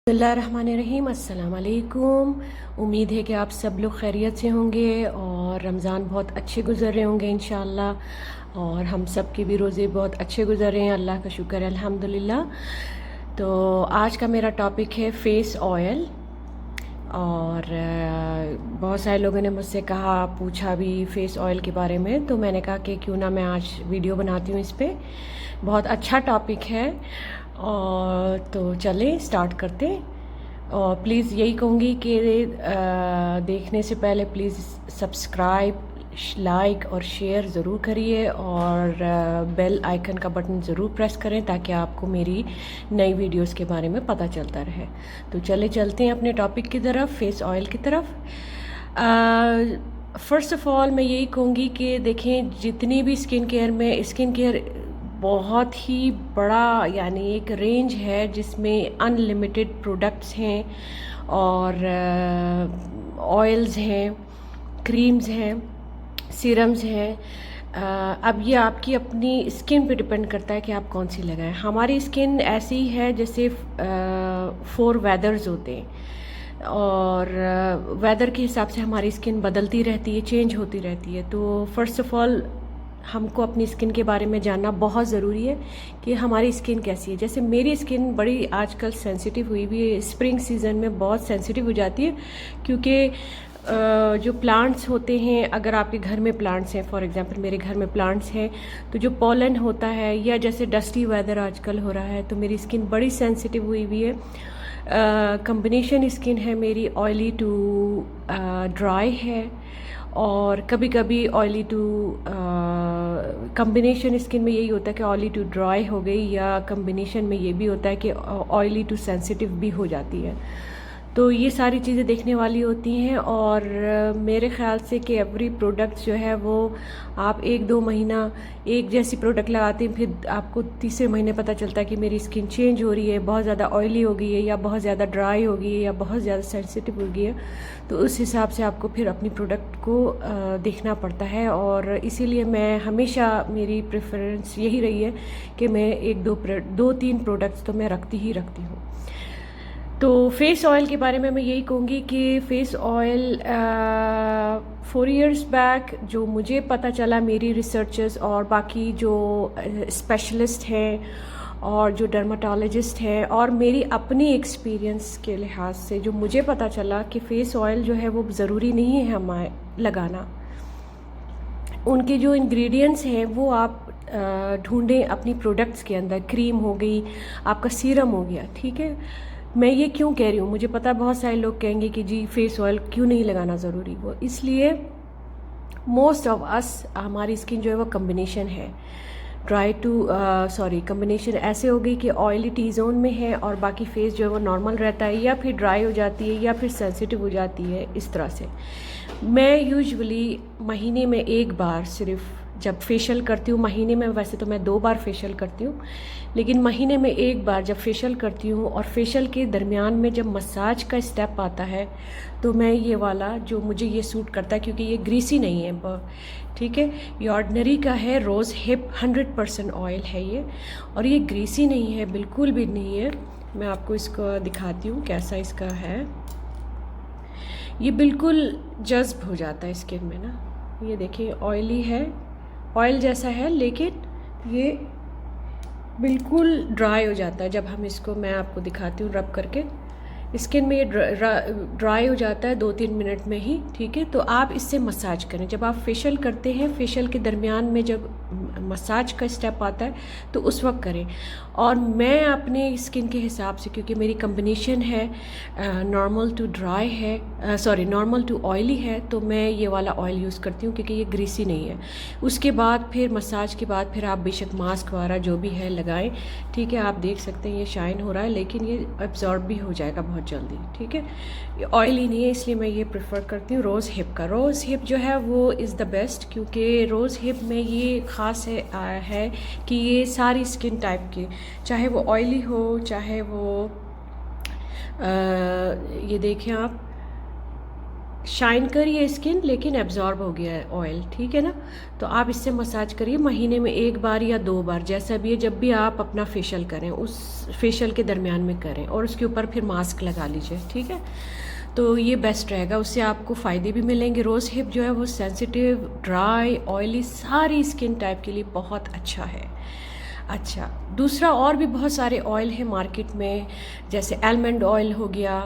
बिस्मिल्लाहिर्रहमानिर्रहीम, अस्सलाम वालेकुम। उम्मीद है कि आप सब लोग खैरियत से होंगे और रमज़ान बहुत अच्छे गुज़र रहे होंगे इंशाअल्लाह। और हम सब के भी रोज़े बहुत अच्छे गुज़र रहे हैं, अल्लाह का शुक्र है, अल्हम्दुलिल्लाह। तो आज का मेरा टॉपिक है फ़ेस ऑयल। और बहुत सारे लोगों ने मुझसे कहा, पूछा भी फ़ेस ऑयल के बारे में, तो मैंने कहा कि क्यों ना मैं आज वीडियो बनाती हूँ इस पर। बहुत अच्छा टॉपिक है। और तो चलें स्टार्ट करते। और प्लीज़ यही कहूँगी कि देखने से पहले प्लीज़ सब्सक्राइब, लाइक और शेयर ज़रूर करिए और बेल आइकन का बटन ज़रूर प्रेस करें ताकि आपको मेरी नई वीडियोस के बारे में पता चलता रहे। तो चलते हैं अपने टॉपिक की तरफ, फ़ेस ऑयल की तरफ। फ़र्स्ट ऑफ़ ऑल मैं यही कहूँगी कि देखें, जितनी भी स्किन केयर बहुत ही बड़ा यानी एक रेंज है जिसमें अनलिमिटेड प्रोडक्ट्स हैं और ऑयल्स हैं, क्रीम्स हैं, सीरम्स हैं। अब ये आपकी अपनी स्किन पे डिपेंड करता है कि आप कौन सी लगाएं। हमारी स्किन ऐसी ही है जैसे 4 वेदर्स होते हैं और वेदर के हिसाब से हमारी स्किन बदलती रहती है, चेंज होती रहती है। तो फ़र्स्ट ऑफ़ ऑल हमको अपनी स्किन के बारे में जानना बहुत ज़रूरी है कि हमारी स्किन कैसी है। जैसे मेरी स्किन बड़ी आजकल सेंसिटिव हुई हुई है, स्प्रिंग सीज़न में बहुत सेंसिटिव हो जाती है क्योंकि जो प्लांट्स होते हैं, अगर आपके घर में प्लांट्स हैं, फॉर एग्जांपल मेरे घर में प्लांट्स हैं, तो जो पॉलन होता है या जैसे डस्टी वेदर आजकल हो रहा है तो मेरी स्किन बड़ी सेंसिटिव हुई हुई है। कम्बिनेशन स्किन है मेरी, ऑयली टू ड्राई है और कभी कभी ऑयली टू कम्बिनेशन स्किन में यही होता है कि ऑयली टू ड्राई हो गई, या कम्बिनेशन में ये भी होता है कि ऑयली टू सेंसिटिव भी हो जाती है। तो ये सारी चीज़ें देखने वाली होती हैं। और मेरे ख़्याल से कि एवरी प्रोडक्ट जो है वो आप 1-2 महीना एक जैसी प्रोडक्ट लगाते हैं, फिर आपको तीसरे महीने पता चलता है कि मेरी स्किन चेंज हो रही है, बहुत ज़्यादा ऑयली हो गई है या बहुत ज़्यादा ड्राई हो गई है या बहुत ज़्यादा सेंसिटिव हो गई है। तो उस हिसाब से आपको फिर अपनी प्रोडक्ट को देखना पड़ता है। और इसीलिए मैं हमेशा, मेरी प्रेफरेंस यही रही है कि मैं 1-2-3 प्रोडक्ट्स तो मैं रखती ही रखती हूँ। तो फ़ेस ऑयल के बारे में मैं यही कहूँगी कि फ़ेस ऑयल 4 इयर्स बैक जो मुझे पता चला, मेरी रिसर्चर्स और बाकी जो स्पेशलिस्ट हैं और जो डर्माटोलॉजिस्ट हैं और मेरी अपनी एक्सपीरियंस के लिहाज से जो मुझे पता चला कि फ़ेस ऑयल जो है वो ज़रूरी नहीं है हमें लगाना। उनके जो इंग्रेडिएंट्स हैं वो आप ढूंढें अपनी प्रोडक्ट्स के अंदर। क्रीम हो गई, आपका सीरम हो गया, ठीक है। मैं ये क्यों कह रही हूँ, मुझे पता है बहुत सारे लोग कहेंगे कि जी फ़ेस ऑयल क्यों नहीं लगाना ज़रूरी। वो इसलिए मोस्ट ऑफ अस, हमारी स्किन जो है वो कम्बिनेशन है, कम्बिनेशन ऐसे हो गई कि ऑयली टी जोन में है और बाकी फेस जो है वो नॉर्मल रहता है, या फिर ड्राई हो जाती है या फिर सेंसिटिव हो जाती है, इस तरह से। मैं यूजुअली महीने में 1 बार सिर्फ जब फेशियल करती हूँ, महीने में वैसे तो मैं 2 बार फेशियल करती हूँ, लेकिन महीने में 1 बार जब फेशियल करती हूँ और फेशियल के दरमियान में जब मसाज का स्टेप आता है तो मैं ये वाला, जो मुझे ये सूट करता है क्योंकि ये ग्रीसी नहीं है, ठीक है, ये ऑर्डिनरी का है, रोज़ हिप 100% ऑयल है ये, और ये ग्रीसी नहीं है, बिल्कुल भी नहीं है। मैं आपको इसको दिखाती हूँ कैसा इसका है। ये बिल्कुल जज्ब हो जाता है स्किन में ना, ये देखिए ऑयली है, ऑयल जैसा है, लेकिन ये बिल्कुल ड्राई हो जाता है जब हम इसको, मैं आपको दिखाती हूँ रब करके, स्किन में ये ड्राई हो जाता है 2-3 मिनट में ही, ठीक है। तो आप इससे मसाज करें जब आप फेशियल करते हैं, फेशियल के दरमियान में जब मसाज का स्टेप आता है तो उस वक्त करें। और मैं अपने स्किन के हिसाब से, क्योंकि मेरी कम्बिनेशन है नॉर्मल टू ड्राई है, नॉर्मल टू ऑयली है, तो मैं ये वाला ऑयल यूज़ करती हूँ क्योंकि ये ग्रीसी नहीं है। उसके बाद फिर मसाज के बाद फिर आप बेशक मास्क वगैरह जो भी है लगाएं, ठीक है। आप देख सकते हैं ये शाइन हो रहा है, लेकिन ये एब्जॉर्ब भी हो जाएगा बहुत जल्दी, ठीक है। ये ऑयली नहीं है, इसलिए मैं ये प्रेफर करती हूँ रोज़ हिप का। रोज़ हिप जो है वो इज़ द बेस्ट, क्योंकि रोज़ हिप में ये ख़ास है कि ये सारी स्किन टाइप के, चाहे वो ऑयली हो, चाहे वो ये देखें आप, शाइन कर रही है स्किन लेकिन एब्जॉर्ब हो गया है ऑयल, ठीक है ना। तो आप इससे मसाज करिए महीने में 1 बार या 2 बार, जैसा भी है। जब भी आप अपना फेशियल करें उस फेशियल के दरमियान में करें, और उसके ऊपर फिर मास्क लगा लीजिए, ठीक है। तो ये बेस्ट रहेगा, उससे आपको फ़ायदे भी मिलेंगे। रोज़ हिप जो है वो सेंसिटिव, ड्राई, ऑयली सारी स्किन टाइप के लिए बहुत अच्छा है। अच्छा, दूसरा और भी बहुत सारे ऑयल हैं मार्केट में, जैसे आलमंड ऑयल हो गया,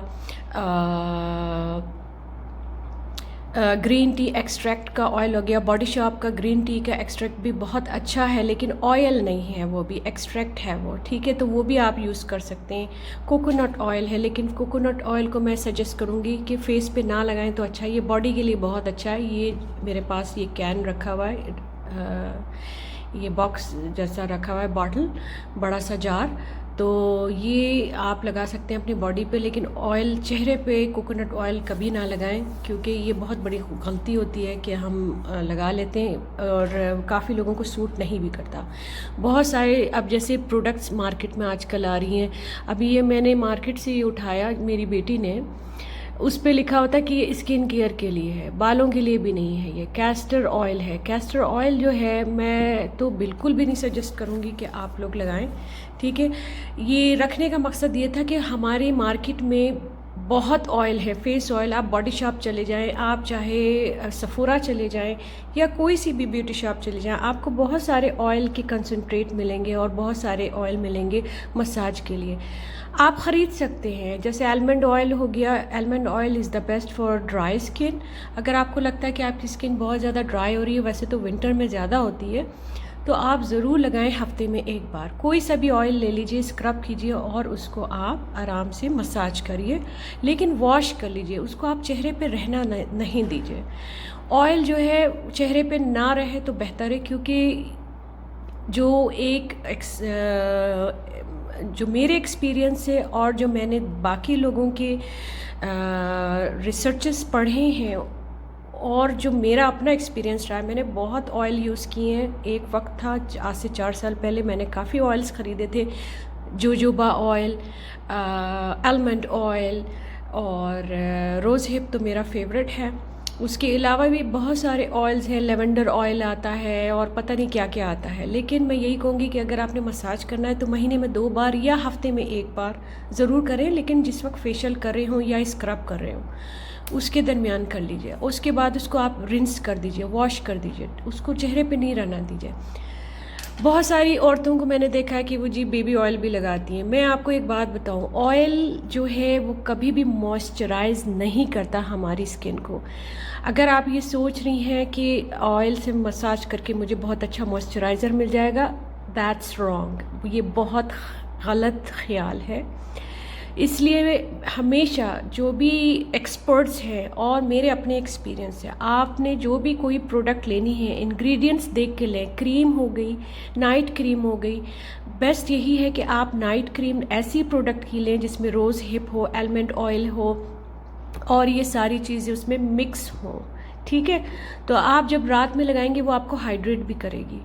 ग्रीन टी एक्सट्रैक्ट का ऑयल हो गया। बॉडी शॉप का ग्रीन टी का एक्सट्रैक्ट भी बहुत अच्छा है, लेकिन ऑयल नहीं है, वो भी एक्सट्रैक्ट है वो, ठीक है। तो वो भी आप यूज़ कर सकते हैं। कोकोनट ऑयल है, लेकिन कोकोनट ऑयल को मैं सजेस्ट करूँगी कि फेस पे ना लगाएं तो अच्छा है। ये बॉडी के लिए बहुत अच्छा है। ये मेरे पास ये कैन रखा हुआ है, ये बॉक्स जैसा रखा हुआ है, बॉटल, बड़ा सा जार। तो ये आप लगा सकते हैं अपनी बॉडी पे, लेकिन ऑयल चेहरे पे कोकोनट ऑयल कभी ना लगाएं, क्योंकि ये बहुत बड़ी गलती होती है कि हम लगा लेते हैं और काफ़ी लोगों को सूट नहीं भी करता। बहुत सारे अब जैसे प्रोडक्ट्स मार्केट में आजकल आ रही हैं, अभी ये मैंने मार्केट से ये उठाया, मेरी बेटी ने, उस पे लिखा होता है कि ये स्किन केयर के लिए है, बालों के लिए भी नहीं है। ये कैस्टर ऑयल है। कैस्टर ऑयल जो है मैं तो बिल्कुल भी नहीं सजेस्ट करूँगी कि आप लोग लगाएं, ठीक है। ये रखने का मकसद ये था कि हमारी मार्केट में बहुत ऑयल है, फेस ऑयल। आप बॉडी शॉप चले जाएं, आप चाहे सफोरा चले जाएं या कोई सी भी ब्यूटी शॉप चले जाएं, आपको बहुत सारे ऑयल के कंसंट्रेट मिलेंगे और बहुत सारे ऑयल मिलेंगे मसाज के लिए। आप ख़रीद सकते हैं, जैसे आलमंड ऑयल हो गया। Almond oil is the best for dry skin. अगर आपको लगता है कि आपकी स्किन बहुत ज़्यादा ड्राई हो रही है, वैसे तो विंटर में ज़्यादा होती है, तो आप ज़रूर लगाएं हफ्ते में 1 बार। कोई सा भी ऑयल ले लीजिए, स्क्रब कीजिए और उसको आप आराम से मसाज करिए, लेकिन वॉश कर लीजिए, उसको आप चेहरे पे रहना नहीं दीजिए। ऑयल जो है चेहरे पे ना रहे तो बेहतर है, क्योंकि जो मेरे एक्सपीरियंस से और जो मैंने बाकी लोगों के रिसर्चेस पढ़े हैं और जो मेरा अपना एक्सपीरियंस रहा है, मैंने बहुत ऑयल यूज़ किए हैं। एक वक्त था, आज से 4 साल पहले, मैंने काफ़ी ऑयल्स ख़रीदे थे, जोजोबा ऑयल, आलमंड ऑयल और रोज़ हिप तो मेरा फेवरेट है। उसके अलावा भी बहुत सारे ऑयल्स हैं, लेवेंडर ऑयल आता है और पता नहीं क्या क्या आता है। लेकिन मैं यही कहूँगी कि अगर आपने मसाज करना है तो महीने में 2 बार या हफ्ते में 1 बार ज़रूर करें, लेकिन जिस वक्त फेशियल कर रहे हों या स्क्रब कर रहे हों उसके दरमियान कर लीजिए। उसके बाद उसको आप रिंस कर दीजिए, वॉश कर दीजिए, उसको चेहरे पे नहीं रहना दीजिए। बहुत सारी औरतों को मैंने देखा है कि वो जी बेबी ऑयल भी लगाती हैं। मैं आपको एक बात बताऊं, ऑयल जो है वो कभी भी मॉइस्चराइज नहीं करता हमारी स्किन को। अगर आप ये सोच रही हैं कि ऑयल से मसाज करके मुझे बहुत अच्छा मॉइस्चराइज़र मिल जाएगा, दैट्स रॉन्ग। ये बहुत गलत ख्याल है। इसलिए हमेशा जो भी एक्सपर्ट्स हैं और मेरे अपने एक्सपीरियंस है, आपने जो भी कोई प्रोडक्ट लेनी है इंग्रेडिएंट्स देख के लें। क्रीम हो गई, नाइट क्रीम हो गई, बेस्ट यही है कि आप नाइट क्रीम ऐसी प्रोडक्ट की लें जिसमें रोज़ हिप हो, आलमंड ऑयल हो और ये सारी चीज़ें उसमें मिक्स हो, ठीक है। तो आप जब रात में लगाएंगे वो आपको हाइड्रेट भी करेगी।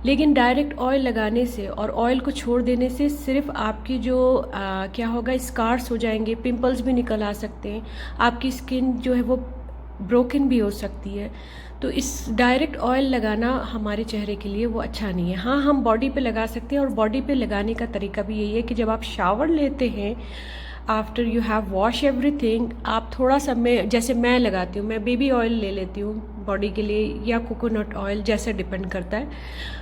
लेकिन डायरेक्ट ऑयल लगाने से और ऑयल को छोड़ देने से सिर्फ आपकी जो क्या होगा, स्कार्स हो जाएंगे, पिंपल्स भी निकल आ सकते हैं, आपकी स्किन जो है वो ब्रोकन भी हो सकती है। तो इस डायरेक्ट ऑयल लगाना हमारे चेहरे के लिए वो अच्छा नहीं है। हाँ, हम बॉडी पे लगा सकते हैं और बॉडी पे लगाने का तरीका भी यही है कि जब आप शावर लेते हैं, after you have wash everything, आप थोड़ा सा, जैसे मैं लगाती हूँ, मैं बेबी ऑयल ले लेती हूँ बॉडी के लिए या कोकोनट ऑयल, जैसा डिपेंड करता है,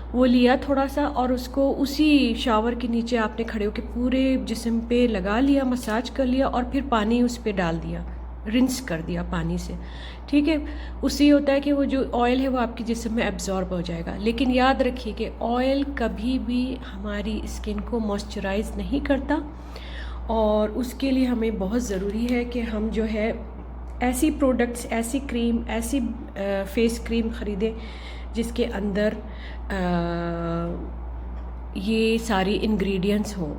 वो लिया थोड़ा सा और उसको उसी शावर के नीचे आपने खड़े होकर पूरे जिस्म पे लगा लिया, मसाज कर लिया और फिर पानी उस पर डाल दिया, रिंस कर दिया पानी से, ठीक है। उससे होता है कि वो जो ऑयल है वो आपके जिस्म में एब्जॉर्ब हो जाएगा। लेकिन याद रखिए कि ऑयल कभी भी हमारी स्किन को मॉइस्चराइज नहीं करता और उसके लिए हमें बहुत ज़रूरी है कि हम जो है ऐसी प्रोडक्ट्स, ऐसी क्रीम, ऐसी फेस क्रीम ख़रीदें जिसके अंदर ये सारी इंग्रेडिएंट्स हों।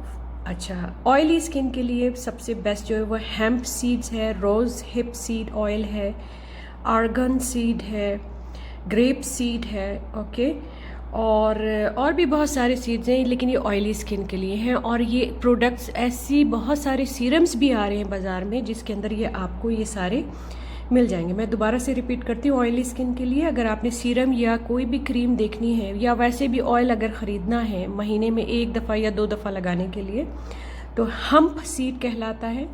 अच्छा, ऑयली स्किन के लिए सबसे बेस्ट जो है वो हेम्प सीड्स है, रोज़ हिप सीड ऑयल है, आर्गन सीड है, ग्रेप सीड है, ओके। और भी बहुत सारे सीड्स हैं, लेकिन ये ऑयली स्किन के लिए हैं। और ये प्रोडक्ट्स, ऐसी बहुत सारे सीरम्स भी आ रहे हैं बाज़ार में जिसके अंदर ये आपको ये सारे मिल जाएंगे। मैं दोबारा से रिपीट करती हूँ, ऑयली स्किन के लिए अगर आपने सीरम या कोई भी क्रीम देखनी है या वैसे भी ऑयल अगर ख़रीदना है महीने में 1 दफ़ा या 2 दफ़ा लगाने के लिए, तो हम्प सीड कहलाता है,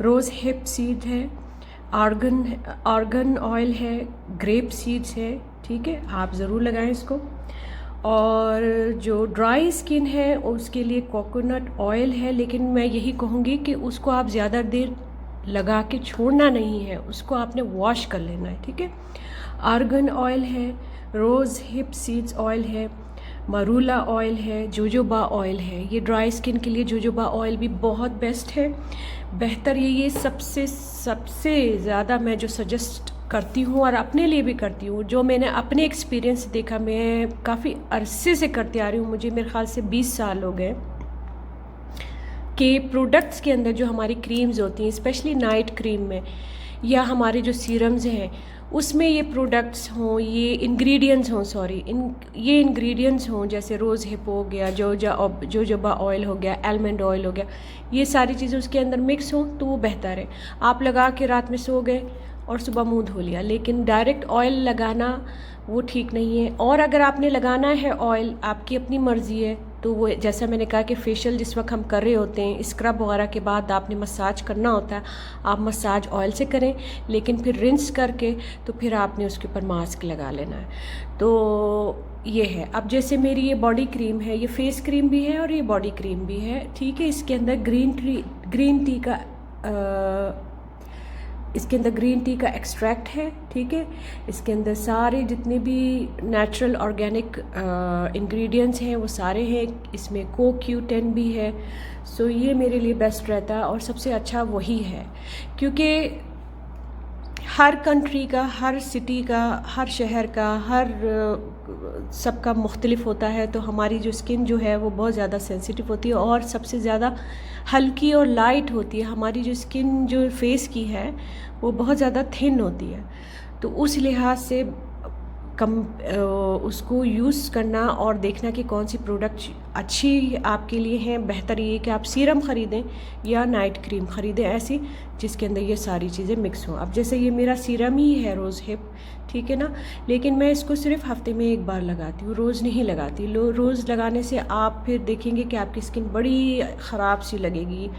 रोज़ हिप सीड है, आर्गन ऑयल है, ग्रेप सीड्स है, ठीक है, आप ज़रूर लगाएं इसको। और जो ड्राई स्किन है उसके लिए कोकोनट ऑयल है, लेकिन मैं यही कहूँगी कि उसको आप ज़्यादा देर लगा के छोड़ना नहीं है, उसको आपने वॉश कर लेना है, ठीक है। आर्गन ऑयल है, रोज़ हिप सीड्स ऑयल है, मरूला ऑयल है, जोजोबा ऑयल है। ये ड्राई स्किन के लिए जोजोबा ऑयल भी बहुत बेस्ट है, बेहतर ये सबसे ज़्यादा मैं जो सजेस्ट करती हूँ और अपने लिए भी करती हूँ, जो मैंने अपने एक्सपीरियंस से देखा, मैं काफ़ी अरसे से करते आ रही हूँ, मुझे मेरे ख्याल से 20 साल हो गए, कि प्रोडक्ट्स के अंदर जो हमारी क्रीम्स होती हैं, स्पेशली नाइट क्रीम में या हमारे जो सीरम्स हैं उसमें ये प्रोडक्ट्स हों, ये इंग्रेडिएंट्स हों, ये इंग्रेडिएंट्स हों, जैसे रोज़ हिप हो गया, जोजोबा ऑयल हो गया, आलमंड ऑयल हो गया, ये सारी चीज़ें उसके अंदर मिक्स हों तो वो बेहतर है। आप लगा के रात में सो गए और सुबह मुंह धो लिया, लेकिन डायरेक्ट ऑयल लगाना वो ठीक नहीं है। और अगर आपने लगाना है ऑयल, आपकी अपनी मर्ज़ी है, तो वो जैसा मैंने कहा कि फेशियल जिस वक्त हम कर रहे होते हैं, स्क्रब वगैरह के बाद आपने मसाज करना होता है, आप मसाज ऑयल से करें, लेकिन फिर रिंस करके तो फिर आपने उसके ऊपर मास्क लगा लेना है। तो ये है। अब जैसे मेरी ये बॉडी क्रीम है, ये फेस क्रीम भी है और ये बॉडी क्रीम भी है, ठीक है। इसके अंदर ग्रीन टी का एक्सट्रैक्ट है, ठीक है। इसके अंदर सारे जितने भी नेचुरल ऑर्गेनिक इंग्रेडिएंट्स हैं वो सारे हैं, इसमें CoQ10 भी है। सो ये मेरे लिए बेस्ट रहता है और सबसे अच्छा वही है, क्योंकि हर कंट्री का, हर सिटी का, हर शहर का, हर सबका मुख्तलिफ होता है, तो हमारी जो स्किन जो है वो बहुत ज़्यादा सेंसिटिव होती है और सबसे ज़्यादा हल्की और लाइट होती है। हमारी जो स्किन जो फेस की है वो बहुत ज़्यादा थिन होती है, तो उस लिहाज से उसको यूज़ करना और देखना कि कौन सी प्रोडक्ट अच्छी आपके लिए हैं। बेहतर ये कि आप सीरम ख़रीदें या नाइट क्रीम ख़रीदें ऐसी जिसके अंदर ये सारी चीज़ें मिक्स हों। अब जैसे ये मेरा सीरम ही है रोज़ हिप, ठीक है ना, लेकिन मैं इसको सिर्फ हफ्ते में 1 बार लगाती हूँ, रोज़ नहीं लगाती। रोज़ लगाने से आप फिर देखेंगे कि आपकी स्किन बड़ी ख़राब सी लगेगी।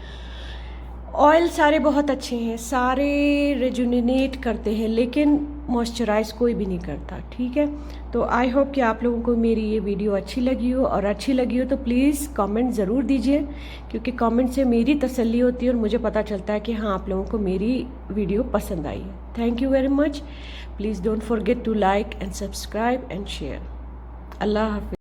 ऑयल सारे बहुत अच्छे हैं, सारे रेजुनेट करते हैं, लेकिन मॉइस्चराइज कोई भी नहीं करता, ठीक है। तो आई होप कि आप लोगों को मेरी ये वीडियो अच्छी लगी हो, और अच्छी लगी हो तो प्लीज़ कमेंट ज़रूर दीजिए, क्योंकि कमेंट से मेरी तसल्ली होती है और मुझे पता चलता है कि हाँ आप लोगों को मेरी वीडियो पसंद आई है। Thank you very much. Please don't forget to like and subscribe and share. Allah हाफ़िज़।